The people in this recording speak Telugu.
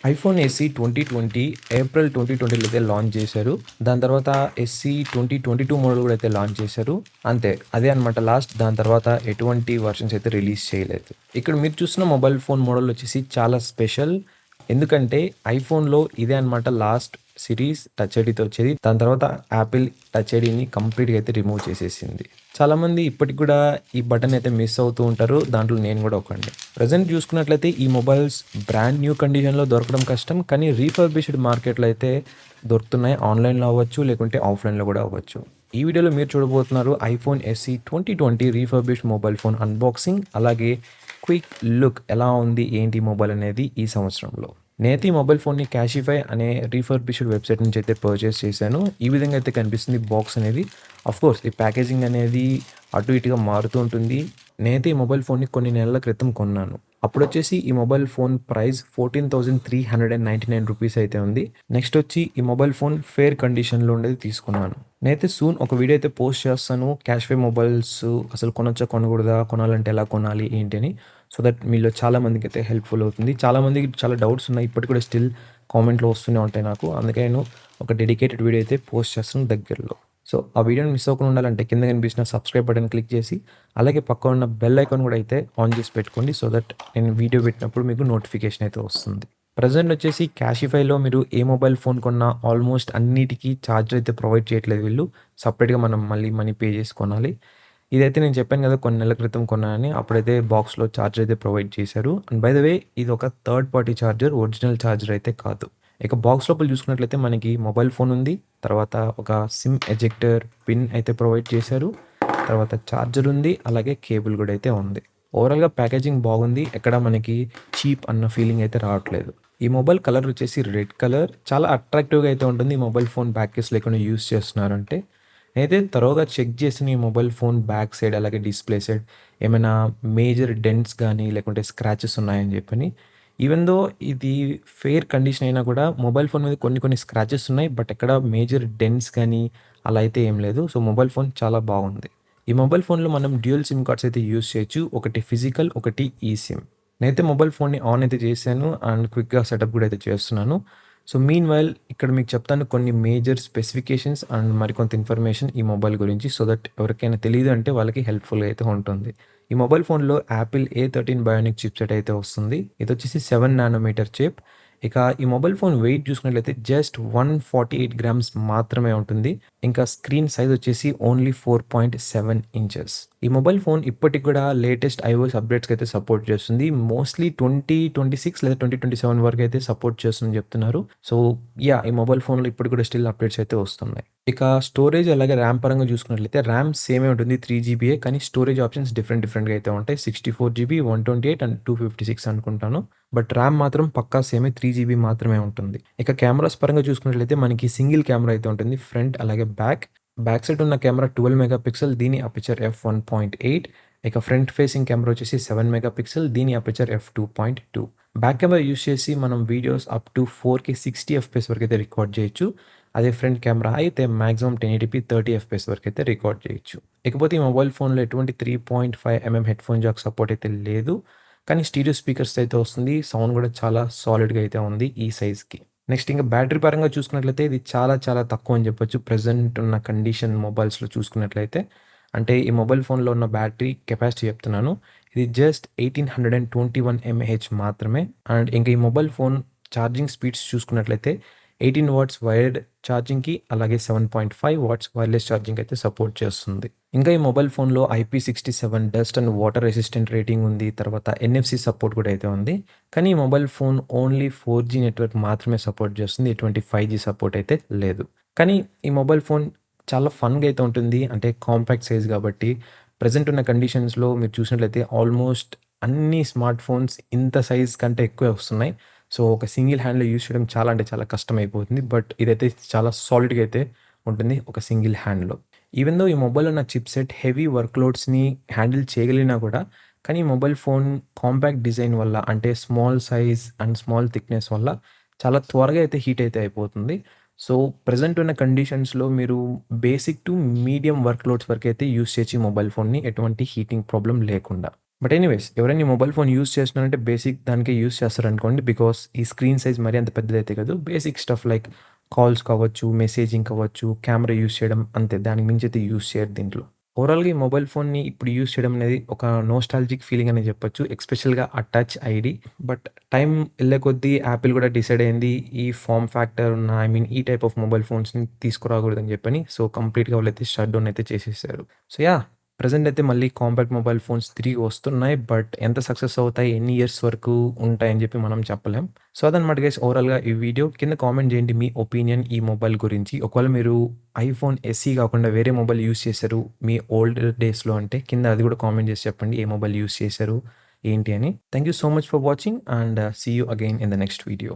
ఐఫోన్ ఎస్సీ 2020 ఏప్రిల్ 2020లో అయితే లాంచ్ చేశారు. దాని తర్వాత ఎస్సీ 2022 మోడల్ కూడా అయితే లాంచ్ చేశారు. అంతే. అదే అనమాట లాస్ట్. దాని తర్వాత ఎటువంటి వెర్షన్స్ అయితే రిలీజ్ చేయలేదు. ఇక్కడ మీరు చూస్తున్న మొబైల్ ఫోన్ మోడల్ వచ్చేసి చాలా స్పెషల్. ఎందుకంటే ఐఫోన్‌లో ఇదే అనమాట లాస్ట్ సిరీస్ టచ్ ఐడీతో వచ్చేది. దాని తర్వాత యాపిల్ టచ్ ఐడీని కంప్లీట్‌గా అయితే రిమూవ్ చేసేసింది. చాలామంది ఇప్పటికి కూడా ఈ బటన్ అయితే మిస్ అవుతూ ఉంటారు. దాంట్లో నేను కూడా ఒకడిని. ప్రెజెంట్ చూసుకున్నట్లయితే ఈ మొబైల్స్ బ్రాండ్ న్యూ కండిషన్‌లో దొరకడం కష్టం. కానీ రీఫర్బిష్డ్ మార్కెట్‌లో అయితే దొరుకుతున్నాయి. ఆన్‌లైన్‌లో అవ్వచ్చు, లేకుంటే ఆఫ్‌లైన్‌లో కూడా అవ్వచ్చు. ఈ వీడియోలో మీరు చూడబోతున్నారు iPhone SC 2020 refurbished mobile phone unboxing, అలాగే క్విక్ లుక్ ఎలా ఉంది, ఏంటి మొబైల్ అనేది ఈ సంవత్సరంలో. నేనైతే ఈ మొబైల్ ఫోన్‌ని క్యాషిఫై అనే రీఫర్బిష్డ్ వెబ్‌సైట్ నుంచి అయితే పర్చేస్ చేశాను. ఈ విధంగా అయితే కనిపిస్తుంది బాక్స్ అనేది. ఆఫ్‌కోర్స్ ఈ ప్యాకేజింగ్ అనేది అటు ఇటుగా మారుతూ ఉంటుంది. నేనైతే ఈ మొబైల్ ఫోన్‌ని కొన్ని నెలల క్రితం కొన్నాను. అప్పుడొచ్చేసి ఈ మొబైల్ ఫోన్ ప్రైస్ 14,399 రూపీస్ అయితే ఉంది. నెక్స్ట్ వచ్చి ఈ మొబైల్ ఫోన్ ఫెయిర్ కండిషన్‌లో ఉండేది తీసుకున్నాను. నేనైతే సూన్ ఒక వీడియో అయితే పోస్ట్ చేస్తాను. క్యాష్‌ఫై మొబైల్స్ అసలు కొనొచ్చా? కొనకూడదా? కొనాలంటే ఎలా కొనాలి? ఏంటి అని. సో దట్ మీలో చాలా మందికైతే హెల్ప్‌ఫుల్ అవుతుంది. చాలామందికి చాలా డౌట్స్ ఉన్నాయి. ఇప్పటికి కూడా స్టిల్ కామెంట్‌లో వస్తూనే ఉంటాయి నాకు. అందుకే నేను ఒక డెడికేటెడ్ వీడియో అయితే పోస్ట్ చేస్తాను దగ్గరలో. సో ఆ వీడియోని మిస్ అవ్వకుండా ఉండాలంటే కింద కనిపిస్తున్న సబ్స్క్రైబ్ బటన్ క్లిక్ చేసి, అలాగే పక్కన ఉన్న బెల్ ఐకాన్ కూడా అయితే ఆన్ చేసి పెట్టుకోండి. సో దట్ నేను వీడియో పెట్టినప్పుడు మీకు నోటిఫికేషన్ అయితే వస్తుంది. ప్రెజెంట్ వచ్చేసి క్యాషిఫైలో మీరు ఏ మొబైల్ ఫోన్ కొన్నా ఆల్మోస్ట్ అన్నిటికి ఛార్జర్ అయితే ప్రొవైడ్ చేయట్లేదు వీళ్ళు. సెపరేట్‌గా మనం మళ్ళీ మనీ పే చేసి కొనాలి. ఇదైతే నేను చెప్పాను కదా! కొన్ని నెలల క్రితం కొన్నానని. అప్పుడైతే బాక్స్‌లో ఛార్జర్ అయితే ప్రొవైడ్ చేశారు. అండ్ బై ద వే ఇది ఒక third party charger. Original charger అయితే కాదు. ఇక బాక్స్ లోపల చూసుకున్నట్లయితే మనకి మొబైల్ ఫోన్ ఉంది. తర్వాత ఒక సిమ్ ఎజెక్టర్ పిన్ అయితే ప్రొవైడ్ చేశారు. తర్వాత ఛార్జర్ ఉంది. అలాగే కేబుల్ కూడా అయితే ఉంది. ఓవరాల్‌గా ప్యాకేజింగ్ బాగుంది. ఎక్కడ మనకి చీప్ అన్న ఫీలింగ్ అయితే రావట్లేదు. ఈ మొబైల్ కలర్ వచ్చేసి రెడ్ కలర్. చాలా అట్రాక్టివ్‌గా అయితే ఉంటుంది. ఈ మొబైల్ ఫోన్ బ్యాక్ కేస్ లేకుండా యూజ్ చేస్తున్నారంటే. నేనైతే తరోగా చెక్ చేసిన ఈ మొబైల్ ఫోన్ బ్యాక్ సైడ్, అలాగే డిస్‌ప్లే సైడ్ ఏమైనా మేజర్ డెంట్స్ గానీ, లేకుంటే స్క్రాచెస్ ఉన్నాయని చెప్పని. ఈవెన్ దో ఇది ఫెయిర్ కండిషన్ అయినా కూడా మొబైల్ ఫోన్ మీద కొన్ని కొన్ని స్క్రాచెస్ ఉన్నాయి. బట్ ఎక్కడ మేజర్ డెంట్స్ గానీ అలా అయితే ఏం లేదు. సో మొబైల్ ఫోన్ చాలా బాగుంది. ఈ మొబైల్ ఫోన్‌లో మనం డ్యూయల్ సిమ్ కార్డ్స్ అయితే యూజ్ చేయొచ్చు. ఒకటి ఫిజికల్, ఒకటి ఈసిమ్. నేనైతే మొబైల్ ఫోన్‌ని ఆన్ అయితే చేశాను. అండ్ క్విక్‌గా సెటప్ కూడా అయితే చేస్తున్నాను. సో మీన్‌వైల్ ఇక్కడ మీకు చెప్తాను కొన్ని మేజర్ స్పెసిఫికేషన్స్ అండ్ మరికొంత ఇన్ఫర్మేషన్ ఈ మొబైల్ గురించి. సో దట్ ఎవరికైనా తెలీదు అంటే వాళ్ళకి హెల్ప్‌ఫుల్‌గా అయితే ఉంటుంది. ఈ మొబైల్ ఫోన్‌లో యాపిల్ A13 బయోనిక్ చిప్‌సెట్ అయితే వస్తుంది. ఇదొచ్చేసి 7 నానోమీటర్ చిప్. ఇక ఈ మొబైల్ ఫోన్ వెయిట్ చూసుకున్నట్లయితే జస్ట్ 148 గ్రామ్స్ మాత్రమే ఉంటుంది. ఇంకా స్క్రీన్ సైజ్ వచ్చేసి ఓన్లీ 4.7 ఇంచెస్. ఈ మొబైల్ ఫోన్ ఇప్పటికి కూడా లేటెస్ట్ ఐఓఎస్ అప్డేట్స్‌కి అయితే సపోర్ట్ చేస్తుంది. మోస్ట్‌లీ 2026 లేదా 2027 వరకు అయితే సపోర్ట్ చేస్తుందని చెప్తున్నారు. So yeah! ఈ మొబైల్ ఫోన్‌లో ఇప్పటికి కూడా స్టిల్ అప్డేట్స్ అయితే వస్తున్నాయి. ఇక స్టోరేజ్ అలాగే ర్యామ్ పరంగా చూసుకున్నట్లయితే ర్యామ్ సేమే ఉంటుంది 3 జీబీయే. కానీ స్టోరేజ్ ఆప్షన్స్ డిఫరెంట్‌గా అయితే ఉంటాయి. 64 జీబీ, 128 అండ్ 256 అనుకుంటాను. బట్ ర్యామ్ మాత్రం పక్కా సేమే 3 జీబీ మాత్రమే ఉంటుంది. ఇక కెమెరాస్ పరంగా చూసుకున్నట్లయితే మనకి సింగిల్ కెమెరా అయితే ఉంటుంది. ఫ్రంట్ అలాగే బ్యాక్. బ్యాక్ సైడ్ ఉన్న కెమెరా 12 మెగాపిక్సెల్, దీని అపర్చర్ f1.8. ఇక ఫ్రంట్ ఫేసింగ్ కెమెరా వచ్చేసి 7 మెగాపిక్సెల్, దీని aperture f2.2. Back camera use చేసి మనం videos up to 4K 60 FPS వరకు అయితే రికార్డ్ చేయొచ్చు. అదే ఫ్రంట్ కెమెరా అయితే మాక్సిమం 1080p 30 ఎఫ్‌పిఎస్ వరకు అయితే రికార్డ్ చేయొచ్చు. ఇకపోతే ఈ మొబైల్ ఫోన్‌లో ఎటువంటి 3.5 హెడ్‌ఫోన్ జాక్ సపోర్ట్ అయితే లేదు. కానీ స్టీరియో స్పీకర్స్ అయితే వస్తుంది. సౌండ్ కూడా చాలా సాలిడ్‌గా అయితే ఉంది ఈ సైజ్‌కి. నెక్స్ట్ ఇంకా బ్యాటరీ పరంగా చూసుకున్నట్లయితే ఇది చాలా చాలా తక్కువ అని చెప్పొచ్చు. ప్రెజెంట్ ఉన్న కండిషన్ మొబైల్స్‌లో చూసుకున్నట్లయితే. అంటే ఈ మొబైల్ ఫోన్‌లో ఉన్న బ్యాటరీ కెపాసిటీ చెప్తున్నాను. ఇది జస్ట్ 1821 ఎంఏహెచ్ మాత్రమే. అండ్ ఇంకా ఈ మొబైల్ ఫోన్ ఛార్జింగ్ స్పీడ్స్ చూసుకున్నట్లయితే 18 వాట్స్ వైర్డ్ ఛార్జింగ్‌కి, అలాగే 7.5 వాట్స్ వైర్లెస్ ఛార్జింగ్ అయితే సపోర్ట్ చేస్తుంది. ఇంకా ఈ మొబైల్ ఫోన్‌లో IP67 dust and water resistant rating ఉంది. తర్వాత ఎన్ఎఫ్‌సి సపోర్ట్ కూడా అయితే ఉంది. కానీ ఈ mobile phone only 4G network మాత్రమే సపోర్ట్ చేస్తుంది. ఎటువంటి 5G సపోర్ట్ అయితే లేదు. కానీ ఈ మొబైల్ ఫోన్ చాలా ఫన్‌గా అయితే ఉంటుంది. అంటే కాంపాక్ట్ సైజ్ కాబట్టి ప్రెజెంట్ ఉన్న కండిషన్స్‌లో మీరు చూసినట్లయితే ఆల్మోస్ట్ అన్ని స్మార్ట్ ఫోన్స్ ఇంత సైజ్ కంటే ఎక్కువే వస్తున్నాయి. సో ఒక సింగిల్ హ్యాండ్‌లో యూజ్ చేయడం చాలా అంటే చాలా కష్టమైపోతుంది. బట్ ఇదైతే చాలా సాలిడ్‌గా అయితే ఉంటుంది ఒక సింగిల్ హ్యాండ్‌లో. ఈవెన్ దో ఈ మొబైల్‌లో ఉన్న చిప్‌సెట్ హెవీ వర్క్ లోడ్స్‌ని హ్యాండిల్ చేయగలిగినా కూడా, కానీ ఈ మొబైల్ ఫోన్ కాంపాక్ట్ డిజైన్ వల్ల, అంటే small size and small thickness వల్ల చాలా త్వరగా అయితే హీట్ అయితే అయిపోతుంది. సో ప్రెజెంట్ ఉన్న కండిషన్స్‌లో మీరు basic to medium work loads వరకైతే యూజ్ చేయొచ్చు ఈ మొబైల్ ఫోన్‌ని ఎటువంటి హీటింగ్ ప్రాబ్లమ్ లేకుండా. బట్ ఎనీవేస్ ఎవరైనా ఈ మొబైల్ ఫోన్ యూజ్ చేస్తున్నారంటే బేసిక్ దానికే యూజ్ చేస్తారనుకోండి. బికాస్ ఈ స్క్రీన్ సైజ్ మరీ అంత పెద్దదైతే కాదు. బేసిక్ స్టఫ్ లైక్ కాల్స్ కావచ్చు, మెసేజింగ్ కావచ్చు, కెమెరా యూజ్ చేయడం అంతే. దానికి మించి అయితే యూజ్ చేయరు దీంట్లో. ఓవరాల్‌గా ఈ మొబైల్ ఫోన్‌ని ఇప్పుడు యూజ్ చేయడం అనేది ఒక నోస్టాల్జిక్ ఫీలింగ్ అనే చెప్పొచ్చు. ఎస్పెషల్‌గా ఆ టచ్ ఐడీ. బట్ టైం ఎళ్ళే కొద్దీ యాపిల్ కూడా డిసైడ్ అయింది. ఈ ఫార్మ్ ఫ్యాక్టర్ ఉన్న ఈ టైప్ ఆఫ్ మొబైల్ ఫోన్స్‌ని తీసుకురాకూడదని చెప్పని. సో, కంప్లీట్‌గా వాళ్ళైతే షట్ డౌన్ అయితే చేసేసారు. So, yeah! ప్రెజెంట్ అయితే మళ్ళీ కాంపాక్ట్ మొబైల్ ఫోన్స్ తిరిగి వస్తున్నాయి. బట్ ఎంత సక్సెస్ అవుతాయి, ఎన్ని ఇయర్స్ వరకు ఉంటాయని చెప్పి మనం చెప్పలేం. సో, అదనమాట గైస్ ఓవరాల్‌గా ఈ వీడియో. కింద కామెంట్ చేయండి మీ ఒపీనియన్ ఈ మొబైల్ గురించి. ఒకవేళ మీరు ఐఫోన్ ఎస్ఈ కాకుండా వేరే మొబైల్ యూజ్ చేశారు మీ ఓల్డ్ డేస్‌లో అంటే కింద అది కూడా కామెంట్ చేసి చెప్పండి. ఏ మొబైల్ యూజ్ చేశారు, ఏంటి అని. Thank you so much for watching and see you again in the next video.